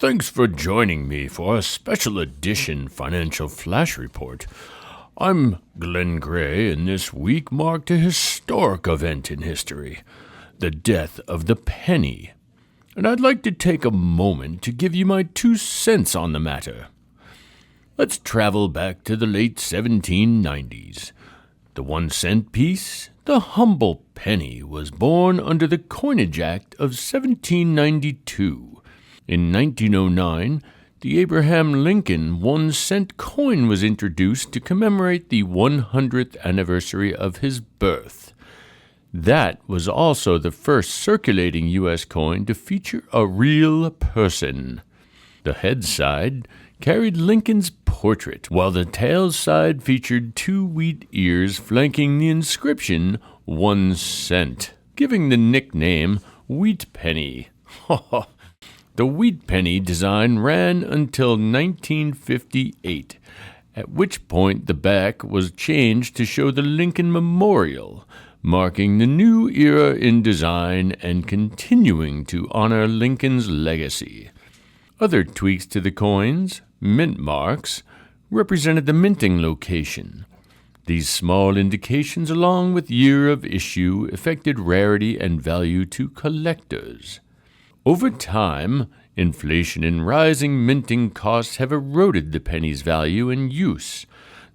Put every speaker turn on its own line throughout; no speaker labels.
Thanks for joining me for a special edition financial flash report. I'm Glenn Gray, and this week marked a historic event in history, the death of the penny. And I'd like to take a moment to give you my 2 cents on the matter. Let's travel back to the late 1790s. The 1-cent piece, the humble penny, was born under the Coinage Act of 1792. In 1909, the Abraham Lincoln 1-cent coin was introduced to commemorate the 100th anniversary of his birth. That was also the first circulating U.S. coin to feature a real person. The head side carried Lincoln's portrait, while the tail side featured 2 wheat ears flanking the inscription 1 cent, giving the nickname Wheat Penny. The wheat penny design ran until 1958, at which point the back was changed to show the Lincoln Memorial, marking the new era in design and continuing to honor Lincoln's legacy. Other tweaks to the coins, mint marks, represented the minting location. These small indications, along with year of issue, affected rarity and value to collectors. Over time, inflation and rising minting costs have eroded the penny's value and use.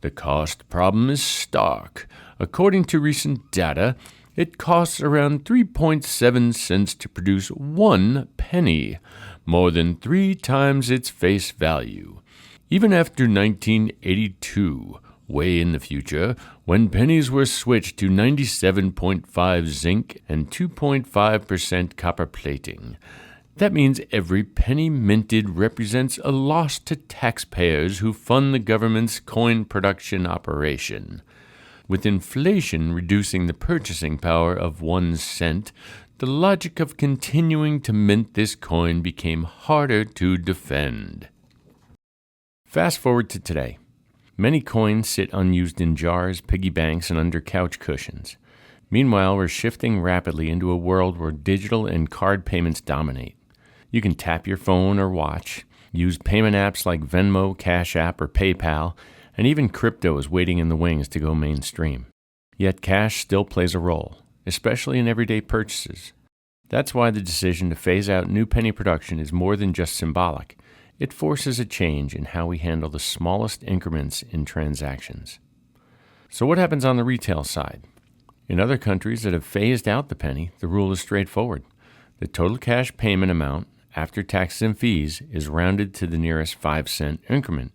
The cost problem is stark. According to recent data, it costs around 3.7 cents to produce 1 penny, more than 3 times its face value. Even after 1982, way in the future, when pennies were switched to 97.5 zinc and 2.5% copper plating. That means every penny minted represents a loss to taxpayers who fund the government's coin production operation. With inflation reducing the purchasing power of 1 cent, the logic of continuing to mint this coin became harder to defend. Fast forward to today. Many coins sit unused in jars, piggy banks, and under couch cushions. Meanwhile, we're shifting rapidly into a world where digital and card payments dominate. You can tap your phone or watch, use payment apps like Venmo, Cash App, or PayPal, and even crypto is waiting in the wings to go mainstream. Yet cash still plays a role, especially in everyday purchases. That's why the decision to phase out new penny production is more than just symbolic. It forces a change in how we handle the smallest increments in transactions. So what happens on the retail side? In other countries that have phased out the penny, the rule is straightforward. The total cash payment amount, after taxes and fees, is rounded to the nearest 5-cent increment.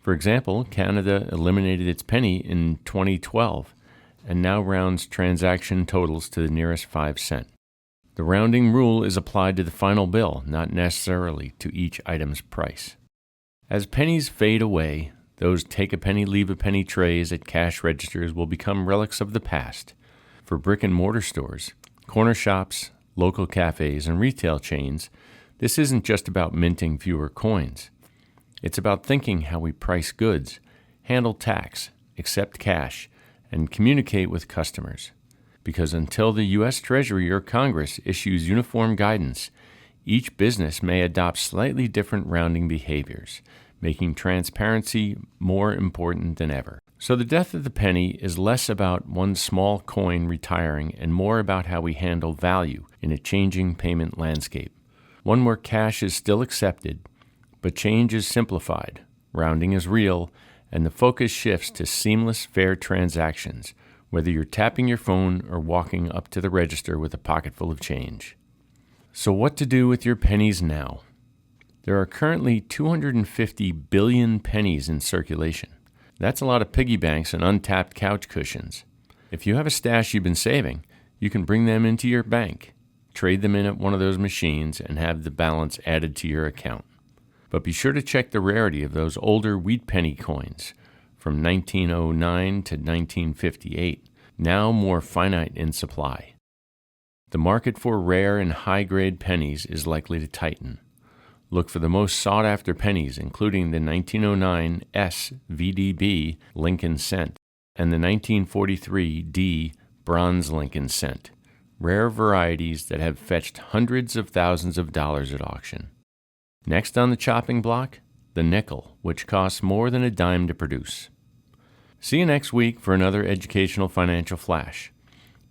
For example, Canada eliminated its penny in 2012 and now rounds transaction totals to the nearest 5 cent. The rounding rule is applied to the final bill, not necessarily to each item's price. As pennies fade away, those take-a-penny, leave-a-penny trays at cash registers will become relics of the past. For brick-and-mortar stores, corner shops, local cafes, and retail chains, this isn't just about minting fewer coins. It's about thinking how we price goods, handle tax, accept cash, and communicate with customers. Because until the U.S. Treasury or Congress issues uniform guidance, each business may adopt slightly different rounding behaviors, making transparency more important than ever. So the death of the penny is less about one small coin retiring and more about how we handle value in a changing payment landscape. One where cash is still accepted, but change is simplified, rounding is real, and the focus shifts to seamless, fair transactions, whether you're tapping your phone or walking up to the register with a pocket full of change. So what to do with your pennies now? There are currently 250 billion pennies in circulation. That's a lot of piggy banks and untapped couch cushions. If you have a stash you've been saving, you can bring them into your bank, trade them in at one of those machines, and have the balance added to your account. But be sure to check the rarity of those older wheat penny coins from 1909 to 1958, now more finite in supply. The market for rare and high-grade pennies is likely to tighten. Look for the most sought-after pennies, including the 1909 S VDB Lincoln cent and the 1943 D Bronze Lincoln cent, rare varieties that have fetched hundreds of thousands of dollars at auction. Next on the chopping block, the nickel, which costs more than a dime to produce. See you next week for another educational financial flash.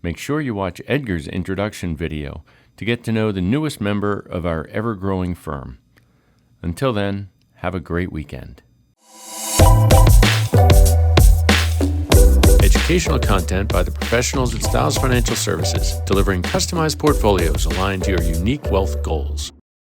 Make sure you watch Edgar's introduction video to get to know the newest member of our ever-growing firm. Until then, have a great weekend. Educational content by the professionals at Styles Financial Services, delivering customized portfolios aligned to your unique wealth goals.